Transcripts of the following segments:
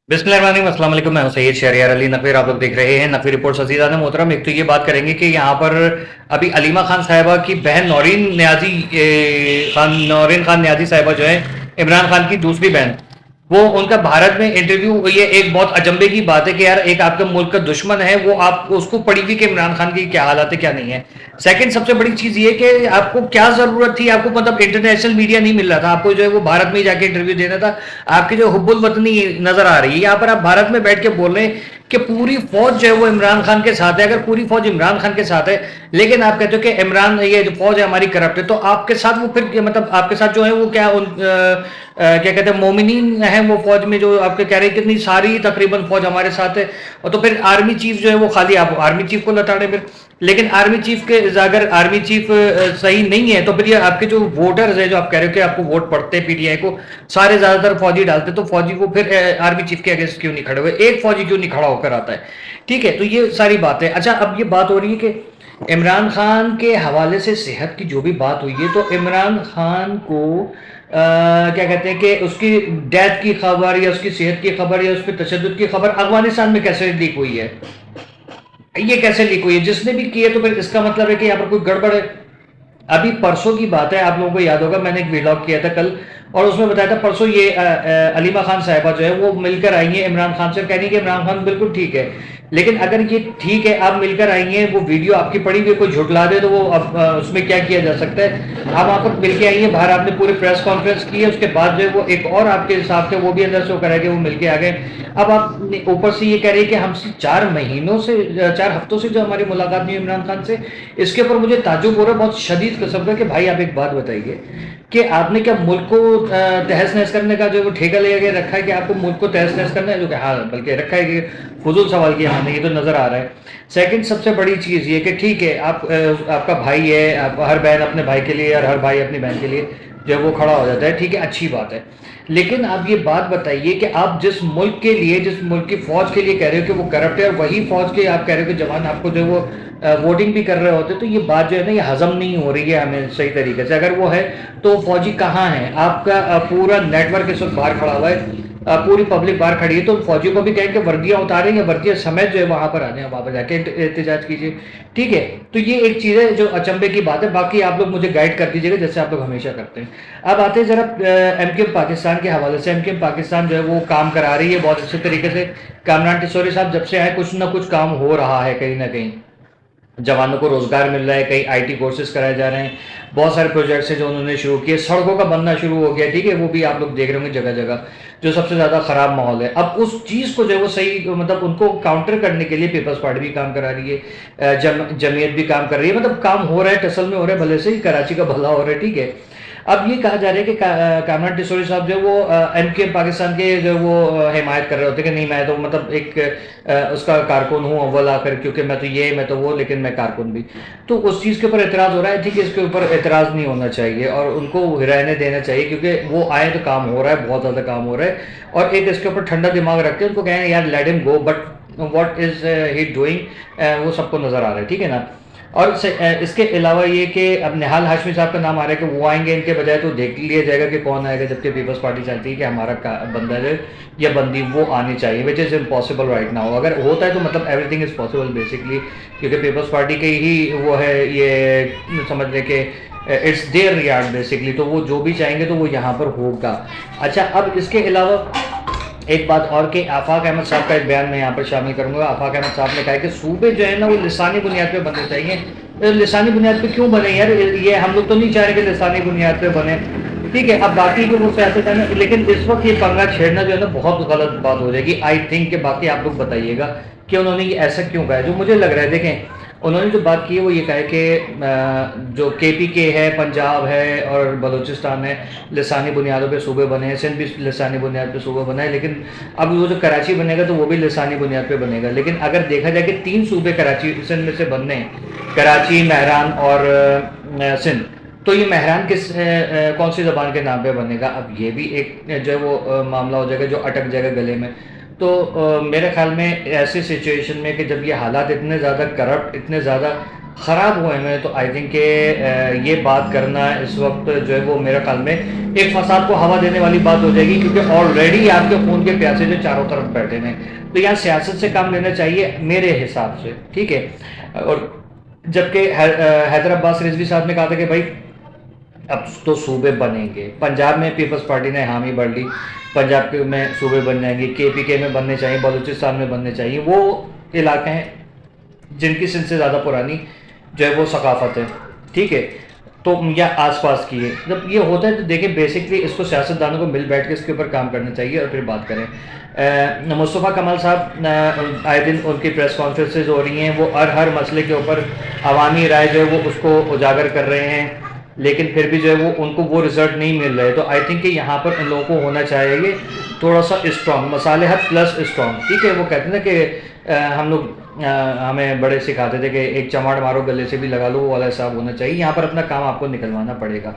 बिस्मिल्लाहिर्रहमानिर्रहीम, अस्सलाम वालेकुम। मैं हूं सैयद शहरयार अली नकवी। आप लोग देख रहे हैं नकवी रिपोर्ट्स। अज़ीज़ान मोहतरम, एक तो ये बात करेंगे कि यहाँ पर अभी अलीमा खान साहिबा की बहन नौरीन खान न्याजी साहिबा जो है, इमरान खान की दूसरी बहन, वो उनका भारत में इंटरव्यू, ये एक बहुत अचंभे की बात है कि यार एक आपके मुल्क का दुश्मन है, वो आप उसको पड़ी हुई कि इमरान खान की क्या हालात है क्या नहीं है। सेकंड सबसे बड़ी चीज ये कि आपको क्या जरूरत थी, आपको मतलब इंटरनेशनल मीडिया नहीं मिल रहा था, आपको जो है वो भारत में ही जाके इंटरव्यू देना था। आपकी जो हुब्बुल वतनी नजर आ रही है, यहाँ पर आप भारत में बैठ के बोल रहे हैं कि पूरी फौज जो है वो इमरान खान के साथ है। अगर पूरी फौज इमरान खान के साथ है, लेकिन आप कहते हो कि इमरान, ये जो फौज है हमारी करप्ट है, तो आपके साथ वो फिर मतलब आपके साथ जो है वो क्या क्या कहते हैं, मोमिनीन है वो फौज में, जो आपके कह रहे हैं कितनी सारी तकरीबन फौज हमारे साथ है। और तो फिर आर्मी चीफ जो है वो खाली आप आर्मी चीफ को लताड़े फिर। लेकिन आर्मी चीफ के अगर आर्मी चीफ सही नहीं है, तो फिर ये आपके जो वोटर्स है, जो आप कह रहे हो कि आपको वोट पड़ते हैं पीटीआई को, सारे ज्यादातर फौजी डालते, तो फौजी को फिर आर्मी चीफ के अगेंस्ट क्यों नहीं खड़े हुए, एक फौजी क्यों नहीं खड़ा होकर आता है। ठीक है, तो ये सारी बातें। अच्छा, अब ये बात हो रही है कि इमरान खान के हवाले से सेहत की जो भी बात हुई है, तो इमरान खान को क्या कहते हैं कि उसकी डेथ की खबर या उसकी सेहत की खबर या उस पर तशद्दुद की खबर अफगानिस्तान में कैसे लीक हुई है, ये कैसे लीक हुई है, जिसने भी की है, तो फिर इसका मतलब है कि यहाँ पर कोई गड़बड़ है। अभी परसों की बात है, आप लोगों को याद होगा मैंने एक व्लॉग किया था कल, और उसमें बताया था परसों ये अलीमा खान साहिबा जो है वो मिलकर आई है इमरान खान से, कह रही है कि इमरान खान बिल्कुल ठीक है। लेकिन अगर ये ठीक है, आप मिलकर आई हैं, वो वीडियो आपकी पड़ी हुई कोई झुटला दे, तो वो अब उसमें क्या किया जा सकता है। आप वहां पर मिलके आई हैं, बाहर आपने पूरी प्रेस कॉन्फ्रेंस की है, उसके बाद जो है वो एक और आपके हिसाब से वो भी अंदर से वो करा के वो मिलके आ गए। अब आप ऊपर से ये कह रहे हैं कि हमसे 4 हफ्तों से जो हमारी मुलाकात नहीं हुई इमरान खान से। इसके ऊपर मुझे ताज्जुब हो रहा है बहुत शदीद किस्म का कि भाई आप एक बात बताइए कि आपने क्या मुल्क को तहस नहस करने का जो वो ठेका ले के रखा है, कि आपको मुल्क को तहस नहस करना है, जो कि हाँ बल्कि रखा है, कि फजूल सवाल किया हमने, ये तो नजर आ रहा है। सेकंड सबसे बड़ी चीज ये कि ठीक है, आपका भाई है, आप हर बहन अपने भाई के लिए और हर भाई अपनी बहन के लिए जब वो खड़ा हो जाता है, ठीक है, अच्छी बात है। लेकिन आप ये बात बताइए कि आप जिस मुल्क के लिए, जिस मुल्क की फौज के लिए कह रहे हो कि वो करप्ट है, और वही फौज के आप कह रहे हो कि जवान आपको जो वो वोटिंग भी कर रहे होते, तो ये बात जो है ना, ये हजम नहीं हो रही है हमें सही तरीके से। अगर वो है तो फौजी कहाँ है? आपका पूरा नेटवर्क इस वक्त बाहर खड़ा हुआ है, पूरी पब्लिक बाहर खड़ी है, तो फौजियों को भी कहें कि वर्दियां उतारें या वर्दियां समेत जो है वहां पर आ जाए, वहां पर जाके एहतजाज कीजिए। ठीक है, तो ये एक चीज़ है जो अचंभे की बात है। बाकी आप लोग मुझे गाइड कर दीजिएगा जैसे आप लोग हमेशा करते हैं। अब आते हैं जरा एमकेएम पाकिस्तान के हवाले से। एमकेएम पाकिस्तान जो है वो काम करा रही है बहुत अच्छे तरीके से। कामरान टिसोरी साहब जब से आए कुछ ना कुछ काम हो रहा है, कहीं ना कहीं जवानों को रोजगार मिल रहा है, कई आईटी कोर्सेज कराए जा रहे हैं, बहुत सारे प्रोजेक्ट्स हैं जो उन्होंने शुरू किए, सड़कों का बनना शुरू हो गया, ठीक है, वो भी आप लोग देख रहे होंगे जगह जगह, जो सबसे ज्यादा खराब माहौल है। अब उस चीज को जो है वो सही मतलब उनको काउंटर करने के लिए पीपल्स पार्टी भी काम करा रही है, जमीयत भी काम कर रही है, मतलब काम हो रहा है, टसल में हो रहा है, भले से ही कराची का भला हो रहा है। ठीक है, अब ये कहा जा रहा है कि कामरान टिसोरी साहब जो वो एमकेएम पाकिस्तान के जो वो हिमायत कर रहे होते कि नहीं मैं तो मतलब एक उसका कारकुन हूँ अव्वल आकर, क्योंकि मैं तो ये मैं तो वो, लेकिन मैं कारकुन भी। तो उस चीज़ के ऊपर एतराज़ हो रहा है। ठीक है, इसके ऊपर एतराज़ नहीं होना चाहिए और उनको रहने देना चाहिए, क्योंकि वो आए तो काम हो रहा है, बहुत ज़्यादा काम हो रहा है। और एक इसके ऊपर ठंडा दिमाग रखते हैं, उनको कहें यार let him go, but what is he doing वो सबको नज़र आ रहा है। ठीक है ना। और इसके अलावा ये कि अब निहाल हाशमी साहब का नाम आ रहा है कि वो आएंगे, इनके बजाय तो देख लिया जाएगा कि कौन आएगा, जबकि पीपल्स पार्टी चाहती है कि हमारा बंदा जो या बंदी वो आनी चाहिए, which is impossible right now. अगर होता है तो मतलब एवरीथिंग इज़ पॉसिबल बेसिकली, क्योंकि पीपल्स पार्टी के ही वो है, ये समझ लें कि इट्स देयर यार्ड बेसिकली, तो वो जो भी चाहेंगे तो वो यहाँ पर होगा। अच्छा, अब इसके अलावा एक बात और कि आफाक अहमद साहब का एक बयान मैं यहाँ पर शामिल करूंगा। आफाक अहमद साहब ने कहा कि सूबे जो है ना वो लिसानी बुनियाद पे बनने चाहिए। लिसानी बुनियाद पे क्यों बने यार? ये हम लोग तो नहीं चाह रहे कि लिसानी बुनियाद पे बने, ठीक है। अब बाकी के वो सियासत है ना, लेकिन इस वक्त ये पंगा छेड़ना जो है ना बहुत गलत बात हो जाएगी आई थिंक। कि बाकी आप लोग बताइएगा कि उन्होंने ये ऐसा क्यों कहा है। जो मुझे लग रहा है, देखें उन्होंने जो बात की है वो ये कहा है कि जो केपीके है, पंजाब है और बलूचिस्तान है, लिसानी बुनियादों पे सूबे बने हैं, सिंध भी लिसानी बुनियाद पे सूबे बना है, लेकिन अब वो जो कराची बनेगा तो वो भी लिसानी बुनियाद पे बनेगा। लेकिन अगर देखा जाए कि 3 सूबे कराची सिंध में से बनने हैं, कराची, महरान और सिंध, तो ये महरान किस कौन सी ज़बान के नाम पे बनेगा? अब ये भी एक जो है वो मामला हो जाएगा जो अटक जाएगा गले में। तो मेरे ख्याल में ऐसी सिचुएशन में कि जब ये हालात इतने ज़्यादा करप्ट, इतने ज़्यादा خراب ہوئے ہیں، تو آئی تھنک کہ یہ بات کرنا اس وقت جو ہے وہ میرے خیال میں ایک فساد کو ہوا دینے والی بات ہو جائے گی، کیونکہ آلریڈی آپ کے خون کے پیاسے جو چاروں طرف بیٹھے ہیں، تو یہاں سیاست سے کام لینا چاہیے میرے حساب سے، ٹھیک ہے. اور جبکہ حیدر عباس رضوی صاحب نے کہا تھا کہ بھائی اب تو صوبے بنیں گے، پنجاب میں پیپلز پارٹی نے حامی بڑھ لی، پنجاب کے میں صوبے بن جائیں گے، کے پی کے میں بننے چاہیے، بلوچستان میں بننے چاہیے، وہ علاقے ہیں جن کی سن سے زیادہ پرانی جو ہے وہ ثقافت ہے، ٹھیک ہے. تو یا آس پاس کی ہے. جب یہ ہوتا ہے تو دیکھیں بیسکلی اس کو سیاست دانوں کو مل بیٹھ کے اس کے اوپر کام کرنا چاہیے اور پھر بات کریں. مصطفیٰ کمال صاحب آئے دن ان کی پریس کانفرنسز ہو رہی ہیں، وہ ہر مسئلے کے اوپر عوامی رائے جو ہے وہ اس کو اجاگر کر رہے ہیں، لیکن پھر بھی جو ہے وہ ان کو وہ رزلٹ نہیں مل رہے. تو آئی تھنک کہ یہاں پر ان لوگوں کو ہونا چاہیے تھوڑا سا اسٹرانگ، مصالحت پلس اسٹرانگ، ٹھیک ہے. وہ کہتے ہیں نا کہ ہم لوگ ہمیں بڑے سکھاتے تھے کہ ایک چماڑ مارو گلے سے بھی لگا لو، وہ والا حساب ہونا چاہیے. یہاں پر اپنا کام آپ کو نکلوانا پڑے گا،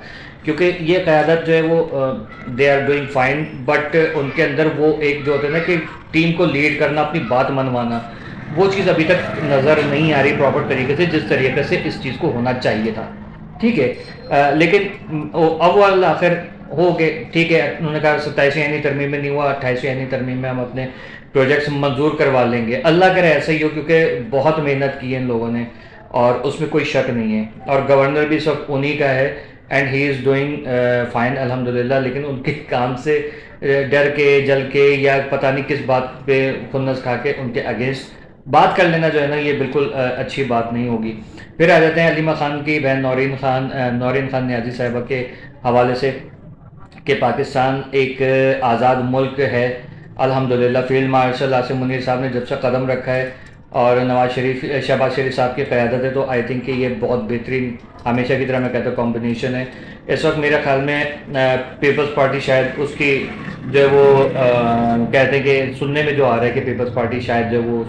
کیونکہ یہ قیادت جو ہے وہ they are doing fine, but ان کے اندر وہ ایک جو ہوتا ہے نا کہ ٹیم کو لیڈ کرنا، اپنی بات منوانا، وہ چیز ابھی تک نظر نہیں آ رہی پراپر طریقے سے جس طریقے سے اس چیز کو ہونا چاہیے تھا، ٹھیک ہے. لیکن اول آخر ہو گئے، ٹھیک ہے. انہوں نے کہا 27ویں آئینی ترمیم میں نہیں ہوا، 28ویں آئینی ترمیم میں ہم اپنے پروجیکٹس منظور کروا لیں گے. اللہ کرے ایسا ہی ہو، کیونکہ بہت محنت کی ہے ان لوگوں نے اور اس میں کوئی شک نہیں ہے. اور گورنر بھی سب انہی کا ہے and he is doing fine الحمدللہ. لیکن ان کے کام سے ڈر کے جل کے یا پتہ نہیں کس بات پہ خنس کھا کے ان کے اگینسٹ بات کر لینا جو ہے نا یہ بالکل اچھی بات نہیں ہوگی. پھر آ جاتے ہیں علیمہ خان کی بہن نورین خان نیازی صاحبہ کے حوالے سے کہ پاکستان ایک آزاد ملک ہے الحمدللہ. فیلڈ مارشل عاصم منیر صاحب نے جب سے قدم رکھا ہے اور شہباز شریف صاحب کی قیادت ہے، تو آئی تھنک کہ یہ بہت بہترین، ہمیشہ کی طرح میں کہتا ہوں، کمبینیشن ہے. اس وقت میرے خیال میں پیپلز پارٹی شاید اس کی جو ہے وہ کہتے ہیں کہ سننے میں جو آ رہا ہے کہ پیپلز پارٹی شاید جو وہ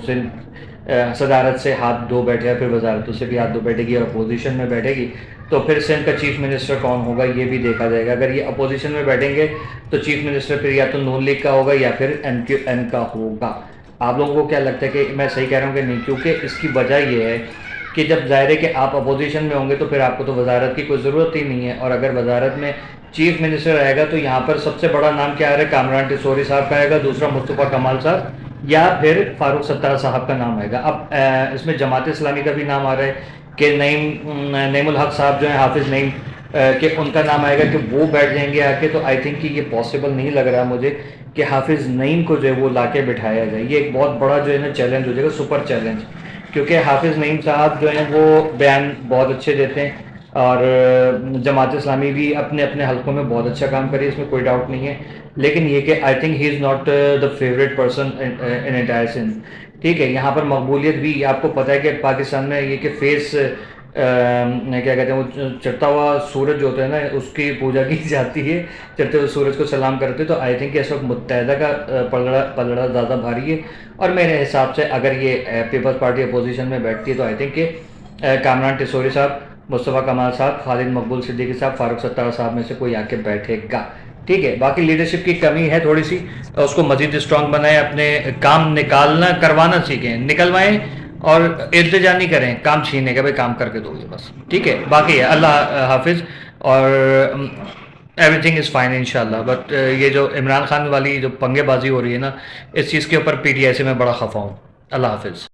صدارت سے ہاتھ دھو بیٹھے، پھر وزارتوں سے بھی ہاتھ دھو بیٹھے گی اور اپوزیشن میں بیٹھے گی. تو پھر سندھ کا چیف منسٹر کون ہوگا یہ بھی دیکھا جائے گا. اگر یہ اپوزیشن میں بیٹھیں گے تو چیف منسٹر پھر یا تو نون لیگ کا ہوگا یا پھر MQN کا ہوگا. آپ لوگوں کو کیا لگتا ہے کہ میں صحیح کہہ رہا ہوں کہ نہیں؟ کیونکہ اس کی وجہ یہ ہے کہ جب ظاہر ہے کہ آپ اپوزیشن میں ہوں گے تو پھر آپ کو تو وزارت کی کوئی ضرورت ہی نہیں ہے. اور اگر وزارت میں چیف منسٹر آئے گا تو یہاں پر سب سے بڑا نام کیا آ رہا ہے؟ کامران ٹیسوری صاحب کا آئے گا، دوسرا مصطفیٰ کمال صاحب یا پھر فاروق ستار صاحب کا نام آئے گا. اب اس میں جماعت اسلامی کا بھی نام آ رہا ہے کہ نعیم الحق صاحب جو ہیں، حافظ نعیم، کہ ان کا نام آئے گا کہ وہ بیٹھ جائیں گے آ کے. تو آئی تھنک کہ یہ پاسبل نہیں لگ رہا مجھے کہ حافظ نعیم کو جو ہے وہ لا کے بٹھایا جائے. یہ ایک بہت بڑا جو ہے نا چیلنج ہو جائے گا، سپر چیلنج، کیونکہ حافظ نعیم صاحب جو ہیں وہ بیان بہت اچھے دیتے ہیں اور جماعت اسلامی بھی اپنے اپنے حلقوں میں بہت اچھا کام کری، اس میں کوئی ڈاؤٹ نہیں ہے. لیکن یہ کہ I think he is not the favourite person in entire Sindh, ٹھیک ہے. یہاں پر مقبولیت بھی آپ کو پتہ ہے کہ پاکستان میں یہ کہ فیس کیا کہتے ہیں وہ چڑھتا ہوا سورج جو ہوتا ہے نا اس کی پوجا کی جاتی ہے، چڑھتے ہوئے سورج کو سلام کرتے. تو آئی تھنک کہ اس وقت متحدہ کا پلڑا زیادہ بھاری ہے. اور میرے حساب سے اگر یہ پیپلز پارٹی اپوزیشن میں بیٹھتی ہے تو آئی تھنک کہ کامران ٹیسوری صاحب، مصطفیٰ کمال صاحب، خالد مقبول صدیقی صاحب، فاروق ستار صاحب میں سے کوئی آ کے بیٹھے گا، ٹھیک ہے. باقی لیڈرشپ کی کمی ہے تھوڑی سی، اس کو مزید اسٹرانگ بنائیں، اپنے کام کروانا سیکھیں، نکلوائیں اور التجا نہیں کریں کام چھیننے کا. بھائی کام کر کے دو یہ بس، ٹھیک ہے. باقی ہے اللہ حافظ اور ایوری تھنگ از فائن انشاءاللہ. بٹ یہ جو عمران خان والی جو پنگے بازی ہو رہی ہے نا، اس چیز کے اوپر PTI سے میں بڑا خفا ہوں. اللہ حافظ.